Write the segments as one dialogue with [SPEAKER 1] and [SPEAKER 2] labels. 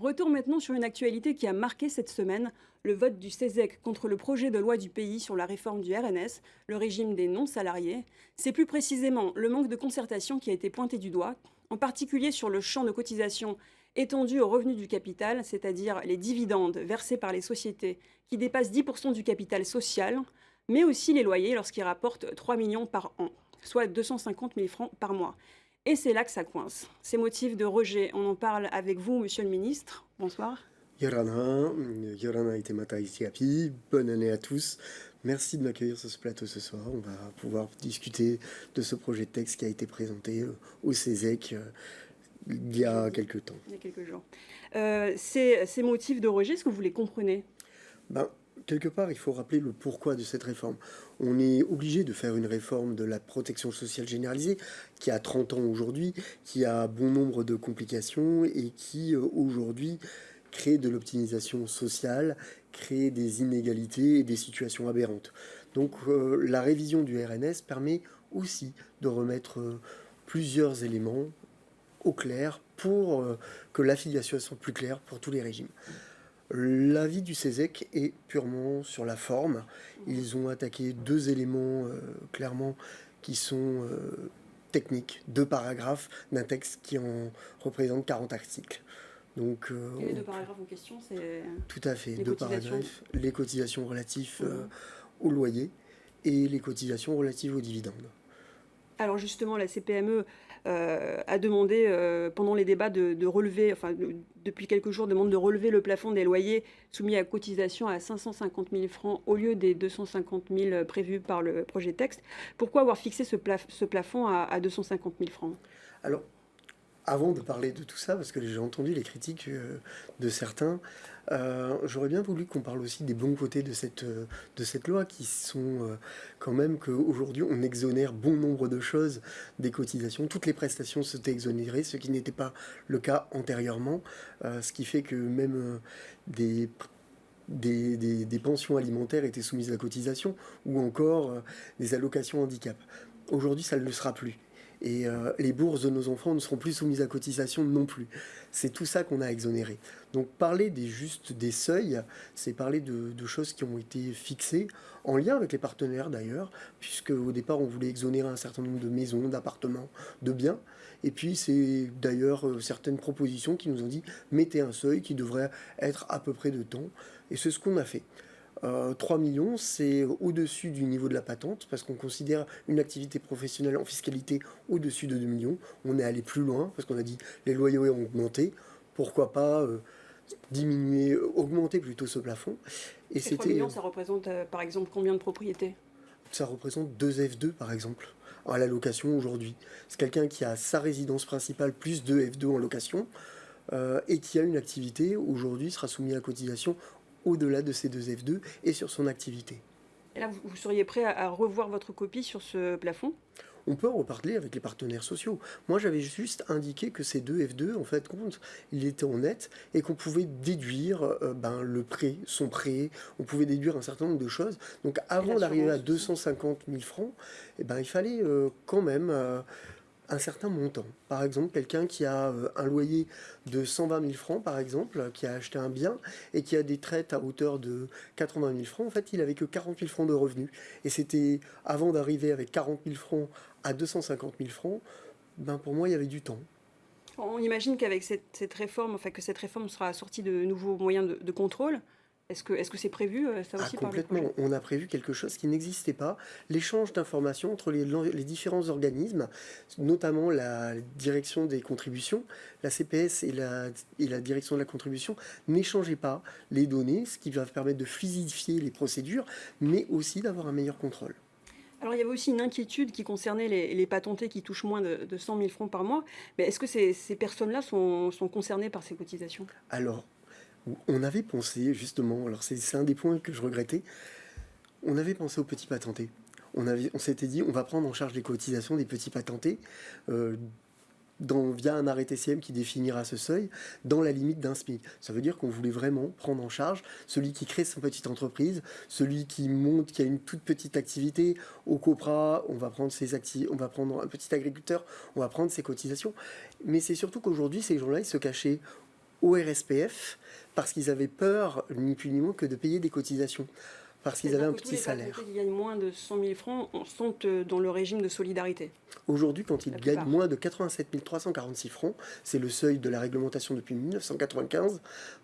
[SPEAKER 1] Retour maintenant sur une actualité qui a marqué cette semaine, le vote du CESEC contre le projet de loi du pays sur la réforme du RNS, le régime des non-salariés. C'est plus précisément le manque de concertation qui a été pointé du doigt, en particulier sur le champ de cotisation étendu aux revenus du capital, c'est-à-dire les dividendes versés par les sociétés qui dépassent 10% du capital social, mais aussi les loyers lorsqu'ils rapportent 3 millions par an, soit 250 000 francs par mois. Et c'est là que ça coince. Ces motifs de rejet, on en parle avec vous, monsieur le ministre. Bonsoir.
[SPEAKER 2] Yorana, Yorana Itemata Isiapi, bonne année à tous. Merci de m'accueillir sur ce plateau ce soir. On va pouvoir discuter de ce projet de texte qui a été présenté au CESEC il y a quelques temps.
[SPEAKER 1] Il y a quelques jours. Ces motifs de rejet, est-ce que vous les comprenez?
[SPEAKER 2] Ben, quelque part, il faut rappeler le pourquoi de cette réforme. On est obligé de faire une réforme de la protection sociale généralisée qui a 30 ans aujourd'hui, qui a bon nombre de complications et qui aujourd'hui crée de l'optimisation sociale, crée des inégalités et des situations aberrantes. Donc la révision du RNS permet aussi de remettre plusieurs éléments au clair pour que l'affiliation soit plus claire pour tous les régimes. L'avis du CESEC est purement sur la forme. Ils ont attaqué deux éléments clairement qui sont techniques, deux paragraphes d'un texte qui en représente 40 articles. Donc,
[SPEAKER 1] et les deux paragraphes en question, c'est
[SPEAKER 2] tout à fait,
[SPEAKER 1] les
[SPEAKER 2] deux
[SPEAKER 1] cotisations.
[SPEAKER 2] paragraphes, les cotisations relatives au loyer et les cotisations relatives aux dividendes.
[SPEAKER 1] Alors justement, la CPME a demandé pendant les débats de relever, depuis quelques jours, demande de relever le plafond des loyers soumis à cotisation à 550 000 francs au lieu des 250 000 prévus par le projet de texte. Pourquoi avoir fixé ce plafond à 250 000 francs?
[SPEAKER 2] Alors, avant de parler de tout ça, parce que j'ai entendu les critiques de certains, j'aurais bien voulu qu'on parle aussi des bons côtés de cette loi, qui sont quand même qu'aujourd'hui on exonère bon nombre de choses des cotisations. Toutes les prestations sont exonérées, ce qui n'était pas le cas antérieurement, ce qui fait que même des pensions alimentaires étaient soumises à la cotisation, ou encore des allocations handicap. Aujourd'hui, ça ne le sera plus. Et les bourses de nos enfants ne seront plus soumises à cotisation non plus. C'est tout ça qu'on a exonéré. Donc parler juste des seuils, c'est parler de choses qui ont été fixées, en lien avec les partenaires d'ailleurs, puisque au départ on voulait exonérer un certain nombre de maisons, d'appartements, de biens. Et puis c'est d'ailleurs certaines propositions qui nous ont dit mettez un seuil qui devrait être à peu près de temps. Et c'est ce qu'on a fait. 3 millions, c'est au-dessus du niveau de la patente, parce qu'on considère une activité professionnelle en fiscalité au-dessus de 2 millions. On est allé plus loin, parce qu'on a dit les loyers ont augmenté, pourquoi pas diminuer, augmenter plutôt ce plafond.
[SPEAKER 1] Et 3 millions, ça représente par exemple combien de propriétés?
[SPEAKER 2] Ça représente 2 F2 par exemple, à la location aujourd'hui. C'est quelqu'un qui a sa résidence principale plus 2 F2 en location, et qui a une activité, aujourd'hui sera soumis à cotisation au-delà de ces 2 F2 et sur son activité.
[SPEAKER 1] Et là, vous seriez prêt à revoir votre copie sur ce plafond?
[SPEAKER 2] On peut en reparler avec les partenaires sociaux. Moi, j'avais juste indiqué que ces 2 F2, en fait, compte, il était en net et qu'on pouvait déduire le prêt, son prêt, on pouvait déduire un certain nombre de choses. Donc, avant d'arriver à 250 000 francs, il fallait quand même un certain montant. Par exemple, quelqu'un qui a un loyer de 120 000 francs, par exemple, qui a acheté un bien et qui a des traites à hauteur de 80 000 francs, en fait, il n'avait que 40 000 francs de revenus. Et c'était, avant d'arriver avec 40 000 francs à 250 000 francs, pour moi, il y avait du temps.
[SPEAKER 1] On imagine qu'avec cette réforme, que cette réforme sera assortie de nouveaux moyens de contrôle. Est-ce que c'est prévu, ça aussi, par le projet?
[SPEAKER 2] Complètement. On a prévu quelque chose qui n'existait pas, l'échange d'informations entre les différents organismes, notamment la direction des contributions, la CPS et la direction de la contribution n'échangeaient pas les données, ce qui va permettre de fluidifier les procédures, mais aussi d'avoir un meilleur contrôle.
[SPEAKER 1] Alors, il y avait aussi une inquiétude qui concernait les patentés qui touchent moins de 100 000 francs par mois. Mais est-ce que ces personnes-là sont concernées par ces cotisations?
[SPEAKER 2] Alors, on avait pensé, justement, alors c'est un des points que je regrettais, on avait pensé aux petits patentés. On s'était dit, on va prendre en charge les cotisations des petits patentés via un arrêté CM qui définira ce seuil dans la limite d'un SMIC. Ça veut dire qu'on voulait vraiment prendre en charge celui qui crée sa petite entreprise, celui qui a une toute petite activité. Au COPRA, on va prendre on va prendre un petit agriculteur, on va prendre ses cotisations. Mais c'est surtout qu'aujourd'hui, ces gens-là, ils se cachaient au RSPF parce qu'ils avaient peur, ni plus ni moins, que de payer des cotisations, parce qu'ils avaient un petit salaire.
[SPEAKER 1] Tous les patrons qui gagnent moins de 100 000 francs sont dans le régime de solidarité.
[SPEAKER 2] Aujourd'hui, quand ils gagnent moins de 87 346 francs, c'est le seuil de la réglementation depuis 1995,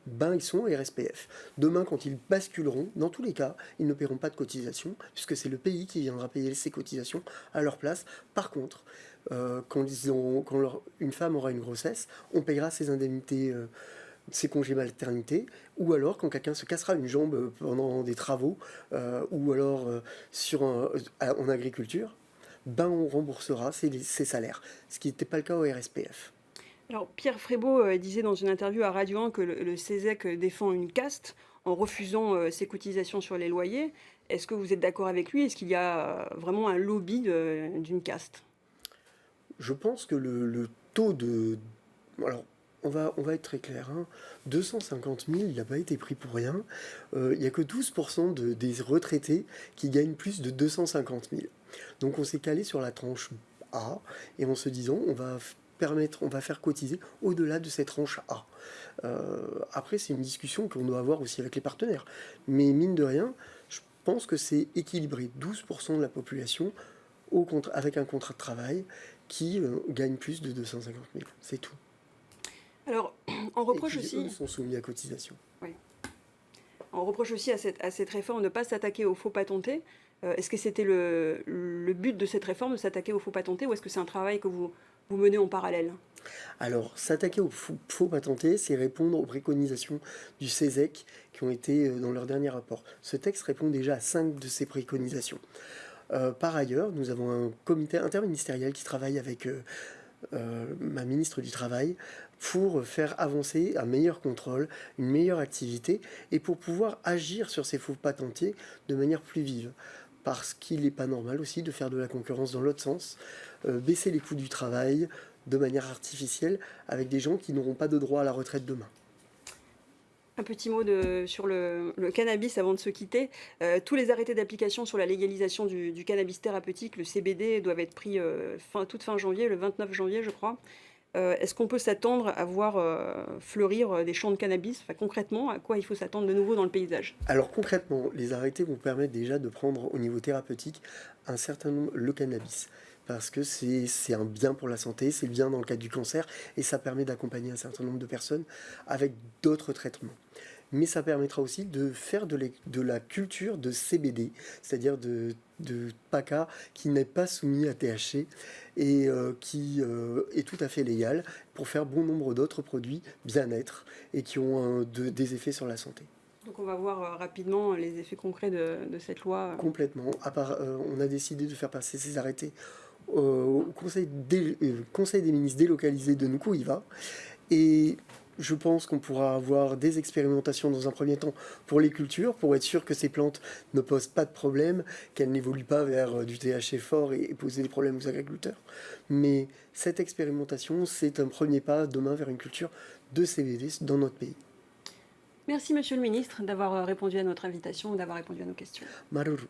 [SPEAKER 2] ben ils sont au RSPF. Demain, quand ils basculeront, dans tous les cas, ils ne paieront pas de cotisations, puisque c'est le pays qui viendra payer ces cotisations à leur place. Par contre, quand une femme aura une grossesse, on payera ses indemnités, ses congés maternité, ou alors quand quelqu'un se cassera une jambe pendant des travaux, ou alors en agriculture, ben on remboursera ses salaires, ce qui n'était pas le cas au RSPF.
[SPEAKER 1] Alors Pierre Frébault disait dans une interview à Radio 1 que le CESEC défend une caste en refusant ses cotisations sur les loyers. Est-ce que vous êtes d'accord avec lui? Est-ce qu'il y a vraiment un lobby d'une caste?
[SPEAKER 2] Je pense que le taux de... Alors, on va être très clair, hein. 250 000, il n'a pas été pris pour rien. Il n'y a que 12% des retraités qui gagnent plus de 250 000. Donc on s'est calé sur la tranche A, et en se disant, on va faire cotiser au-delà de cette tranche A. Après, c'est une discussion qu'on doit avoir aussi avec les partenaires. Mais mine de rien, je pense que c'est équilibré. 12% de la population avec un contrat de travail qui gagne plus de 250 000. C'est tout.
[SPEAKER 1] Alors, on reproche
[SPEAKER 2] et qui,
[SPEAKER 1] aussi...
[SPEAKER 2] eux, sont soumis à cotisation.
[SPEAKER 1] Oui. On reproche aussi à cette réforme de ne pas s'attaquer aux faux patentés. Est-ce que c'était le but de cette réforme, de s'attaquer aux faux patentés, ou est-ce que c'est un travail que vous menez en parallèle?
[SPEAKER 2] Alors, s'attaquer aux faux patentés, c'est répondre aux préconisations du CESEC qui ont été dans leur dernier rapport. Ce texte répond déjà à 5 de ces préconisations. Par ailleurs, nous avons un comité interministériel qui travaille avec ma ministre du Travail pour faire avancer un meilleur contrôle, une meilleure activité et pour pouvoir agir sur ces faux patentiers de manière plus vive. Parce qu'il n'est pas normal aussi de faire de la concurrence dans l'autre sens, baisser les coûts du travail de manière artificielle avec des gens qui n'auront pas de droit à la retraite demain.
[SPEAKER 1] Un petit mot sur le cannabis avant de se quitter. Tous les arrêtés d'application sur la légalisation du cannabis thérapeutique, le CBD, doivent être pris toute fin janvier, le 29 janvier je crois. Est-ce qu'on peut s'attendre à voir fleurir des champs de cannabis? Enfin, concrètement, à quoi il faut s'attendre de nouveau dans le paysage?
[SPEAKER 2] Alors concrètement, les arrêtés vont permettre déjà de prendre au niveau thérapeutique un certain nombre, le cannabis. Parce que c'est un bien pour la santé, c'est bien dans le cadre du cancer, et ça permet d'accompagner un certain nombre de personnes avec d'autres traitements. Mais ça permettra aussi de faire de la culture de CBD, c'est-à-dire de PACA qui n'est pas soumis à THC et qui est tout à fait légal pour faire bon nombre d'autres produits bien-être et qui ont des effets sur la santé.
[SPEAKER 1] Donc on va voir rapidement les effets concrets de cette loi.
[SPEAKER 2] Complètement. On a décidé de faire passer ces arrêtés au Conseil des ministres délocalisé de Nukuiva. Et je pense qu'on pourra avoir des expérimentations dans un premier temps pour les cultures, pour être sûr que ces plantes ne posent pas de problème, qu'elles n'évoluent pas vers du THC fort et poser des problèmes aux agriculteurs. Mais cette expérimentation, c'est un premier pas demain vers une culture de CBD dans notre pays.
[SPEAKER 1] Merci Monsieur le Ministre d'avoir répondu à notre invitation et d'avoir répondu à nos questions.
[SPEAKER 2] Maruru.